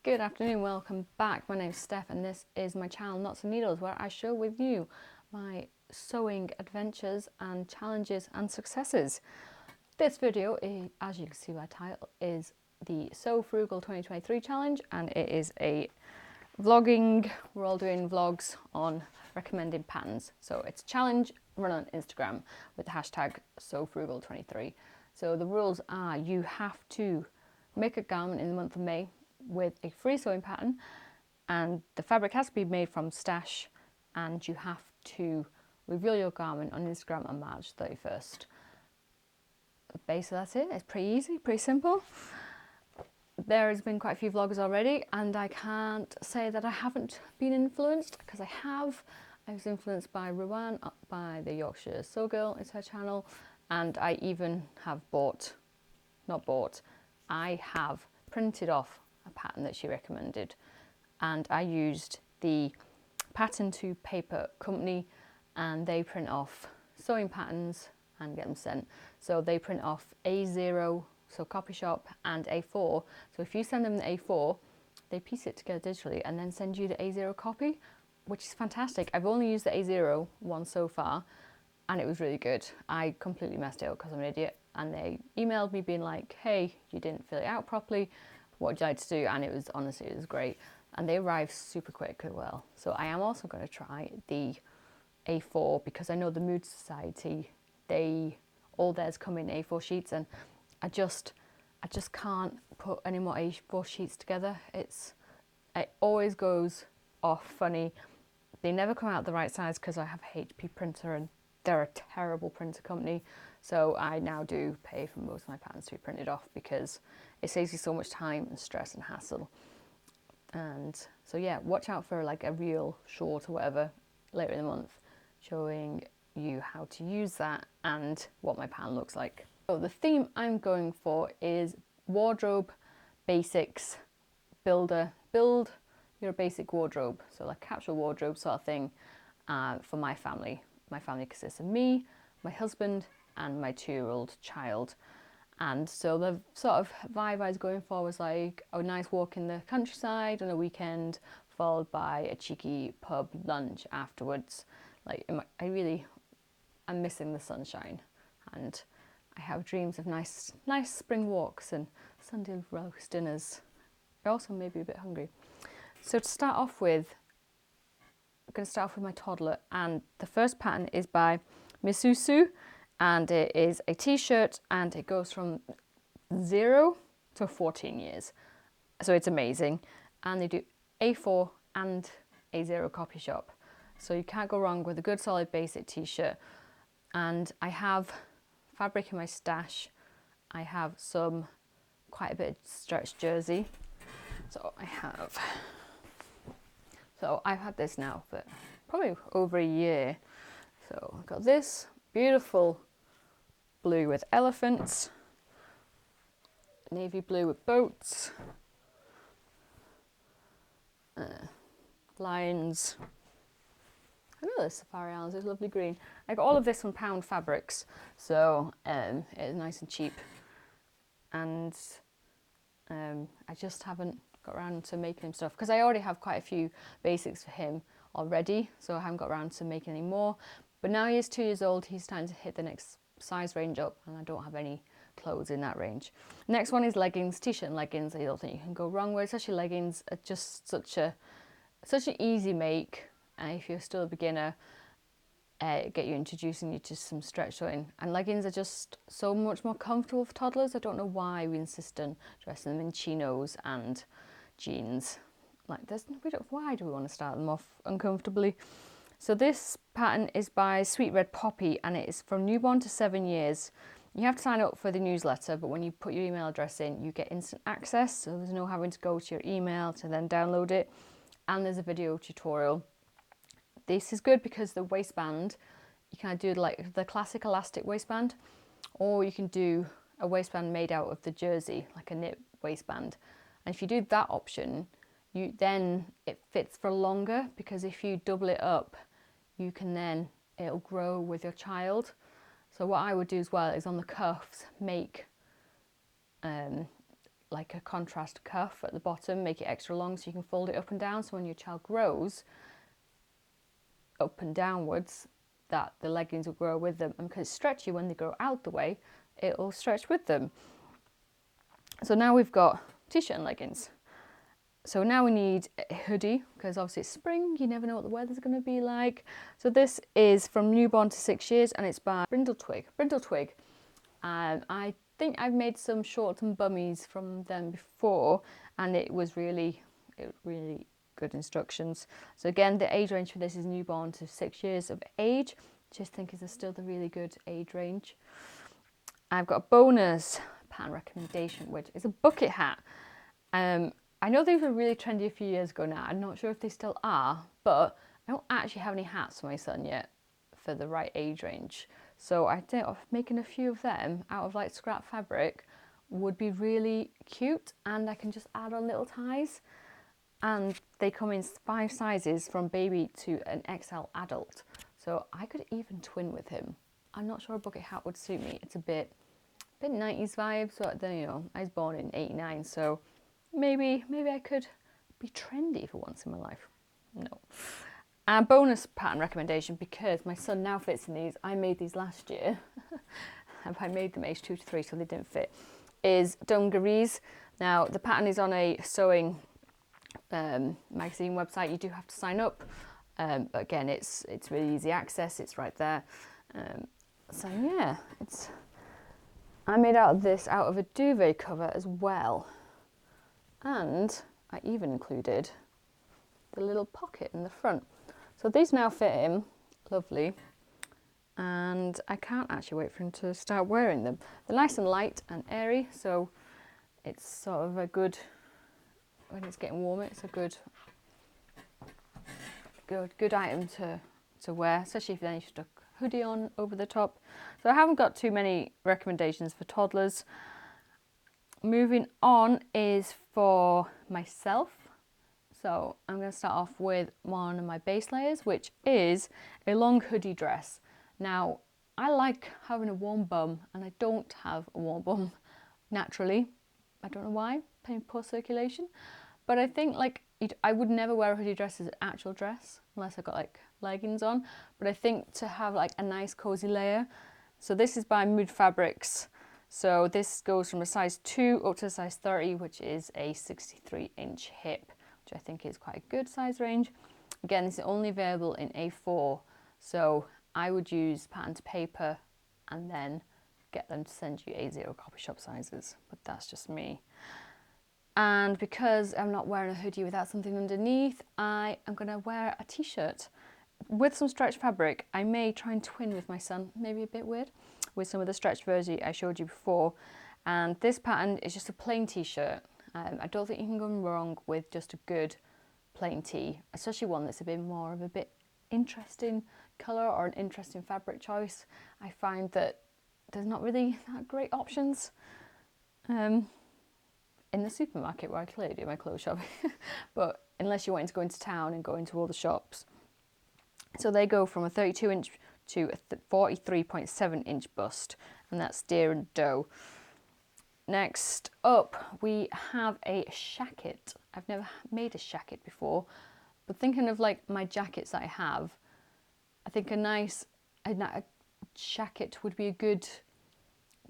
Good afternoon, welcome back. My name's Steph and this is my channel Knots and Needles, where I share with you my sewing adventures and challenges and successes. This video, as you can see by title, is the Sew Frugal 2023 challenge, and it is a vlogging. We're all doing vlogs on recommending patterns. So it's a challenge run on Instagram with the hashtag SewFrugal23. So the rules are you have to make a garment in the month of May with a free sewing pattern, and the fabric has to be made from stash, and you have to reveal your garment on Instagram on March 31st. Basically that's it. It's pretty easy, pretty simple. There has been quite a few vloggers already, and I can't say that I haven't been influenced, because I have. I was influenced by Rowan, by the Yorkshire Sew Girl, it's her channel, and I even have I have printed off a pattern that she recommended, and I used the Pattern to Paper company, and they print off sewing patterns and get them sent. So they print off A0, so copy shop, and A4. So if you send them the A4, they piece it together digitally and then send you the A0 copy, which is fantastic. I've only used the A0 one so far, and it was really good. I completely messed it up because I'm an idiot, and they emailed me being like, hey, you didn't fill it out properly, what would you like to do? And it was, honestly, it was great. And they arrived super quick as well. So I am also going to try the A4, because I know the Mood Society, all theirs come in A4 sheets, and I just can't put any more A4 sheets together. It always goes off funny. They never come out the right size because I have a HP printer and they're a terrible printer company. So I now do pay for most of my patterns to be printed off, because it saves you so much time and stress and hassle. And so yeah, watch out for like a reel short or whatever later in the month showing you how to use that and what my pattern looks like. So the theme I'm going for is wardrobe basics builder. Build your basic wardrobe, so like capsule wardrobe sort of thing, for my family. My family consists of me, my husband, and my 2-year-old child. And so the sort of vibe I was going for was like a nice walk in the countryside on a weekend, followed by a cheeky pub lunch afterwards. Like, I'm missing the sunshine, and I have dreams of nice spring walks and Sunday roast dinners. I also may be a bit hungry. So to start off with, I'm going to start off with my Toddler, and the first pattern is by Misusu, and it is a t-shirt, and it goes from 0 to 14 years. So it's amazing, and they do A4 and A0 copy shop. So you can't go wrong with a good solid basic t-shirt. And I have fabric in my stash. I have quite a bit of stretched jersey. So I've had this now for probably over a year. So I've got this beautiful blue with elephants, navy blue with boats, lions. I know there's safari islands, there's lovely green. I got all of this from Pound Fabrics, so it is nice and cheap. And I just haven't got around to making him stuff, because I already have quite a few basics for him already, so I haven't got around to making any more. But now he is 2 years old, he's starting to hit the next size range up, and I don't have any clothes in that range. Next one is leggings, t-shirt and leggings. I don't think you can go wrong with, especially leggings are just such an easy make. And if you're still a beginner, get you introducing you to some stretch sewing. And leggings are just so much more comfortable for toddlers. I don't know why we insist on dressing them in chinos and jeans. Like, why do we want to start them off uncomfortably? So this pattern is by Sweet Red Poppy, and it is from newborn to 7 years. You have to sign up for the newsletter, but when you put your email address in, you get instant access. So there's no having to go to your email to then download it. And there's a video tutorial. This is good because the waistband, you can do like the classic elastic waistband, or you can do a waistband made out of the jersey, like a knit waistband. And if you do that option, then it fits for longer, because if you double it up, it'll grow with your child. So what I would do as well is on the cuffs, make like a contrast cuff at the bottom, make it extra long so you can fold it up and down, so when your child grows up and downwards, that the leggings will grow with them, and because it's stretchy, when they grow out the way, it will stretch with them. So now we've got t-shirt and leggings. So now we need a hoodie, because obviously it's spring, you never know what the weather's going to be like. So this is from newborn to 6 years, and it's by Brindle Twig. I think I've made some shorts and bummies from them before, and it was really good instructions. So again, the age range for this is newborn to 6 years of age, which I think is still the really good age range. I've got a bonus pattern recommendation, which is a bucket hat. I know these were really trendy a few years ago now. I'm not sure if they still are, but I don't actually have any hats for my son yet for the right age range. So I think making a few of them out of like scrap fabric would be really cute, and I can just add on little ties. And they come in 5 sizes from baby to an XL adult. So I could even twin with him. I'm not sure a bucket hat would suit me. It's a bit 90s vibe. So then, you know, I was born in 89, so maybe I could be trendy for once in my life. No. And bonus pattern recommendation, because my son now fits in these. I made these last year. I made them age 2 to 3, so they didn't fit. Is dungarees. Now the pattern is on a sewing magazine website. You do have to sign up, but again, it's really easy access. It's right there. So yeah, I made out of a duvet cover as well. And I even included the little pocket in the front. So these now fit him, lovely. And I can't actually wait for him to start wearing them. They're nice and light and airy, so it's sort of a good, when it's getting warmer, it's a good item to wear, especially if then you stuck a hoodie on over the top. So I haven't got too many recommendations for toddlers. Moving on is for myself. So I'm going to start off with one of my base layers, which is a long hoodie dress. Now, I like having a warm bum, and I don't have a warm bum naturally. I don't know why, poor circulation. But I think like I would never wear a hoodie dress as an actual dress unless I got like leggings on. But I think to have like a nice cozy layer. So this is by Mood Fabrics. So this goes from a size 2 up to a size 30, which is a 63-inch hip, which I think is quite a good size range. Again, this is only available in A4. So I would use pattern to paper and then get them to send you A0 copy shop sizes, but that's just me. And because I'm not wearing a hoodie without something underneath, I am going to wear a t-shirt with some stretch fabric. I may try and twin with my son, maybe a bit weird, with some of the stretch version I showed you before. And this pattern is just a plain t-shirt. I don't think you can go wrong with just a good plain tee, especially one that's a bit more of a bit interesting colour or an interesting fabric choice. I find that there's not really that great options in the supermarket where I clearly do my clothes shopping, but unless you're wanting to go into town and go into all the shops. So they go from a 32-inch to a 43.7-inch bust, and that's deer and doe. Next up, we have a shacket. I've never made a shacket before, but thinking of like my jackets that I have, I think a shacket would be a good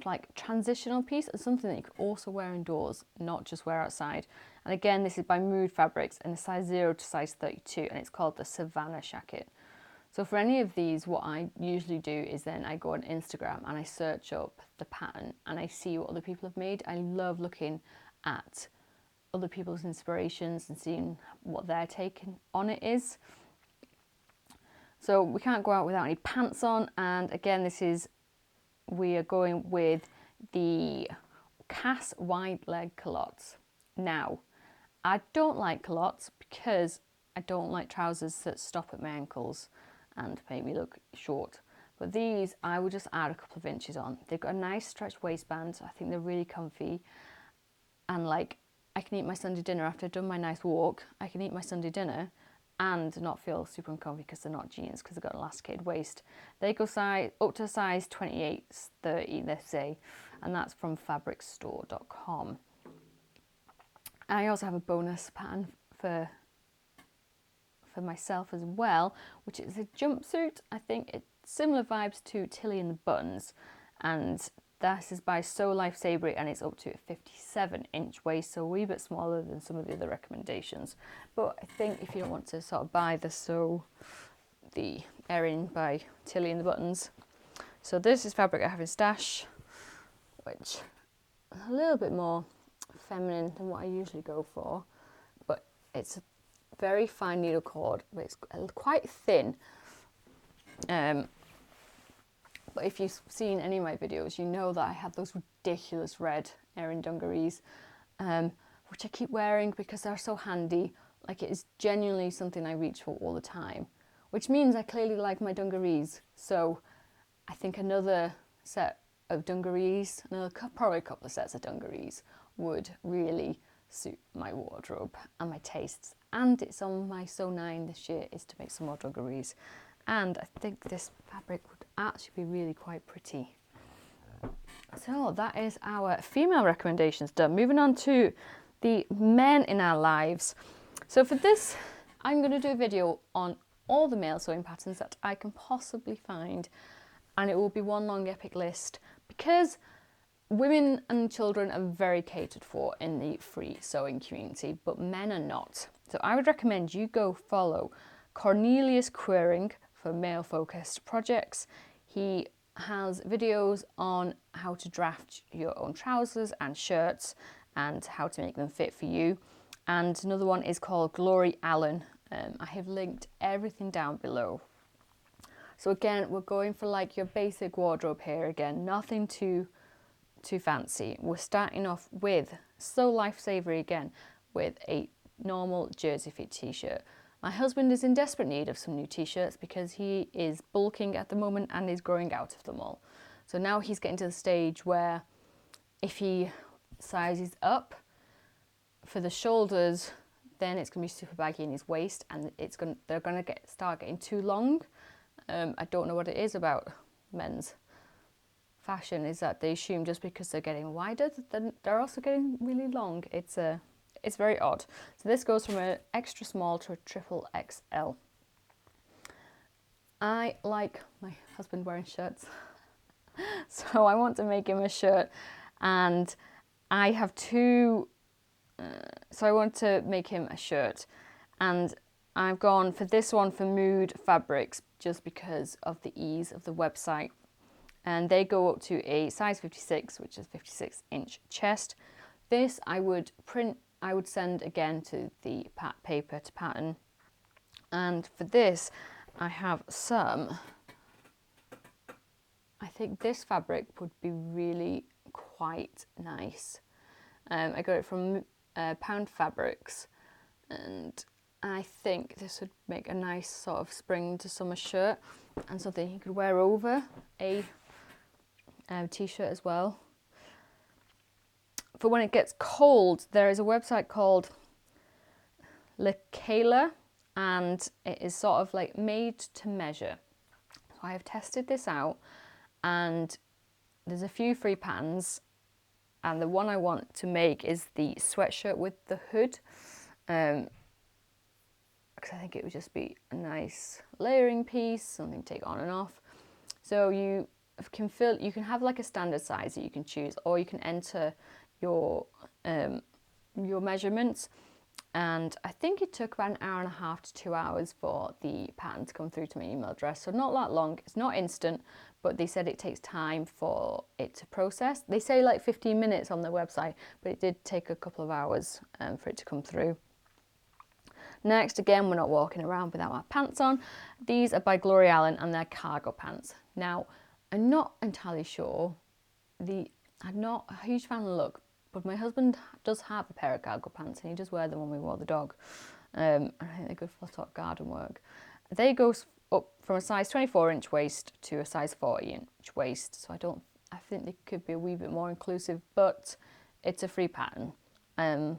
like transitional piece and something that you could also wear indoors, not just wear outside. And again, this is by Mood Fabrics in a size 0 to size 32, and it's called the Savannah Shacket. So for any of these, what I usually do is then I go on Instagram and I search up the pattern and I see what other people have made. I love looking at other people's inspirations and seeing what their take on it is. So we can't go out without any pants on, and again, we are going with the Cass wide leg culottes. Now, I don't like culottes because I don't like trousers that stop at my ankles and make me look short. But these, I would just add a couple of inches on. They've got a nice stretched waistband, so I think they're really comfy. And like, I can eat my Sunday dinner after I've done my nice walk. I can eat my Sunday dinner and not feel super uncomfy because they're not jeans, because they've got an elasticated waist. They go up to size 28, 30, let's say, and that's from fabricstore.com. I also have a bonus pattern for myself as well, which is a jumpsuit. I think it's similar vibes to Tilly and the Buttons, and this is by Sew Life Savory, and it's up to a 57-inch waist, so a wee bit smaller than some of the other recommendations. But I think if you don't want to sort of buy the Erin by Tilly and the Buttons, so this is fabric I have in stash, which is a little bit more feminine than what I usually go for, but it's a very fine needle cord, but it's quite thin. But if you've seen any of my videos, you know that I have those ridiculous red Erin dungarees, which I keep wearing because they're so handy. Like, it is genuinely something I reach for all the time, which means I clearly like my dungarees. So I think another set of dungarees, probably a couple of sets of dungarees, would really suit my wardrobe and my tastes. And it's on my Sew 9 this year, is to make some more dungarees. And I think this fabric would actually be really quite pretty. So that is our female recommendations done. Moving on to the men in our lives. So for this, I'm going to do a video on all the male sewing patterns that I can possibly find. And it will be one long epic list, because women and children are very catered for in the free sewing community, but men are not. So I would recommend you go follow Cornelius Queering for male focused projects. He has videos on how to draft your own trousers and shirts and how to make them fit for you. And another one is called Glory Allan. I have linked everything down below. So again, we're going for like your basic wardrobe here again, nothing too fancy. We're starting off with Sew Life Savory again, with a normal jersey fit t-shirt. My husband is in desperate need of some new t-shirts because he is bulking at the moment and is growing out of them all. So now he's getting to the stage where if he sizes up for the shoulders, then it's going to be super baggy in his waist, and they're going to start getting too long. I don't know what it is about men's fashion, is that they assume just because they're getting wider, then they're also getting really long. It's very odd. So this goes from an extra small to a triple XL. I like my husband wearing shirts, so I want to make him a shirt, and I have two. So I want to make him a shirt, and I've gone for this one for Mood Fabrics just because of the ease of the website. And they go up to a size 56, which is 56-inch chest. This I would send again to the paper to pattern. And for this, I have some. I think this fabric would be really quite nice. I got it from Pound Fabrics, and I think this would make a nice sort of spring to summer shirt, and something you could wear over a t-shirt as well. For when it gets cold, there is a website called Lekala, and it is sort of like made to measure. So I have tested this out, and there's a few free patterns, and the one I want to make is the sweatshirt with the hood, because I think it would just be a nice layering piece, something to take on and off. So you can have like a standard size that you can choose, or you can enter your measurements. And I think it took about an hour and a half to 2 hours for the pattern to come through to my email address. So not that long. It's not instant, but they said it takes time for it to process. They say like 15 minutes on their website, but it did take a couple of hours for it to come through. Next, again, we're not walking around without our pants on. These are by Glory Allan, and they're cargo pants. Now, I'm not entirely sure. I'm not a huge fan of the look, but my husband does have a pair of cargo pants, and he does wear them when we walk the dog. I think they're good for sort of garden work. They go up from a size 24-inch waist to a size 40-inch waist, so I think they could be a wee bit more inclusive, but it's a free pattern. I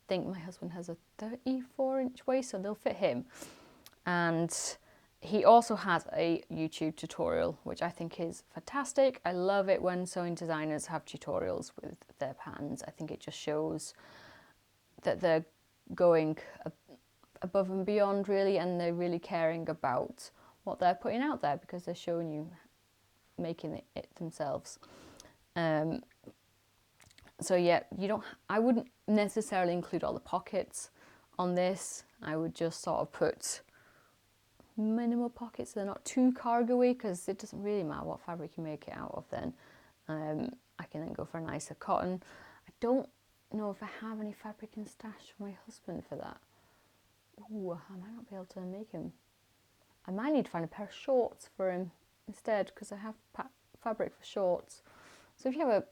think my husband has a 34-inch waist, so they'll fit him. And he also has a YouTube tutorial, which I think is fantastic. I love it when sewing designers have tutorials with their patterns. I think it just shows that they're going above and beyond really, and they're really caring about what they're putting out there because they're showing you making it themselves. So yeah, I wouldn't necessarily include all the pockets on this. I would just sort of put minimal pockets so they're not too cargo-y, because it doesn't really matter what fabric you make it out of then. I can then go for a nicer cotton. I don't know if I have any fabric in stash for my husband for that. Ooh, I might not be able to make him. I might need to find a pair of shorts for him instead, because I have fabric for shorts. So if you have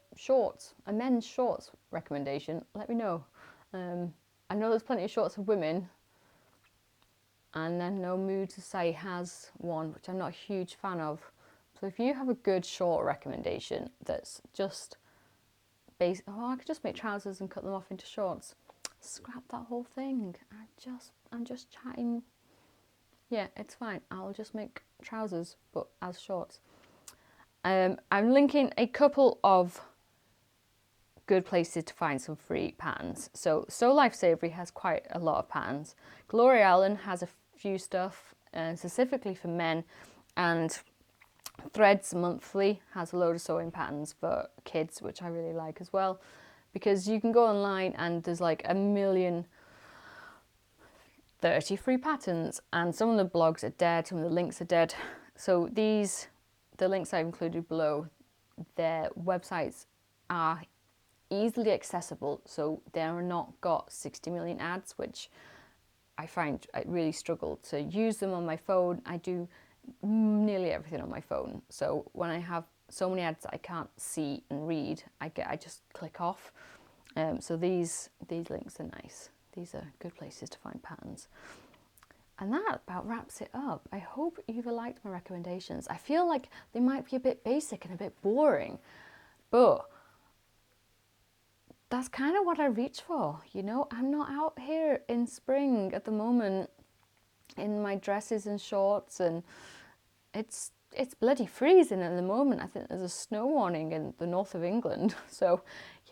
a men's shorts recommendation, let me know. I know there's plenty of shorts for women, and I know Mood to Say has one, which I'm not a huge fan of. So if you have a good short recommendation that's just basic, oh, I could just make trousers and cut them off into shorts. Scrap that whole thing. I'm just chatting. Yeah, it's fine. I'll just make trousers, but as shorts. I'm linking a couple of good places to find some free patterns. So Life Savory has quite a lot of patterns. Gloria Allan has a few stuff specifically for men, and Threads Monthly has a load of sewing patterns for kids, which I really like as well, because you can go online and there's like 1,030 free patterns, and some of the blogs are dead, some of the links are dead. So the links I've included below, their websites are easily accessible, so they're not got 60 million ads, which I find I really struggle to use them on my phone. I do nearly everything on my phone, so when I have so many ads that I can't see and read, I just click off. So these links are nice. These are good places to find patterns. And that about wraps it up. I hope you've liked my recommendations. I feel like they might be a bit basic and a bit boring, but that's kind of what I reach for, you know? I'm not out here in spring at the moment in my dresses and shorts, and it's bloody freezing at the moment. I think there's a snow warning in the north of England. So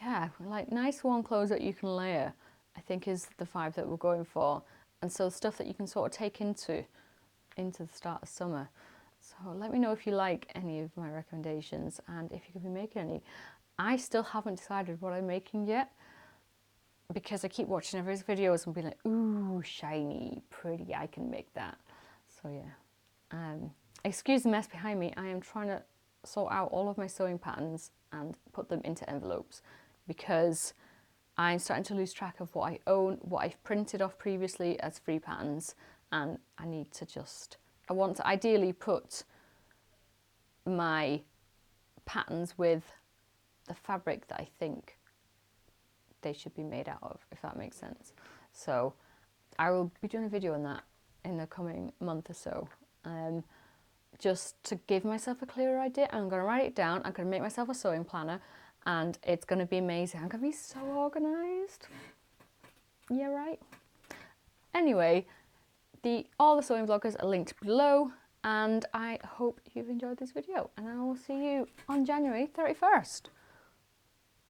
yeah, like nice warm clothes that you can layer, I think is the vibe that we're going for. And so stuff that you can sort of take into the start of summer. So let me know if you like any of my recommendations and if you could be making any. I still haven't decided what I'm making yet, because I keep watching everyone's videos and being like, ooh, shiny, pretty, I can make that. So yeah. Excuse the mess behind me. I am trying to sort out all of my sewing patterns and put them into envelopes, because I'm starting to lose track of what I own, what I've printed off previously as free patterns, and I want to ideally put my patterns with the fabric that I think they should be made out of, if that makes sense. So I will be doing a video on that in the coming month or so, just to give myself a clearer idea. I'm going to write it down, I'm going to make myself a sewing planner, and it's going to be amazing. I'm going to be so organised. Yeah, right. Anyway, all the sewing bloggers are linked below, and I hope you've enjoyed this video, and I will see you on January 31st.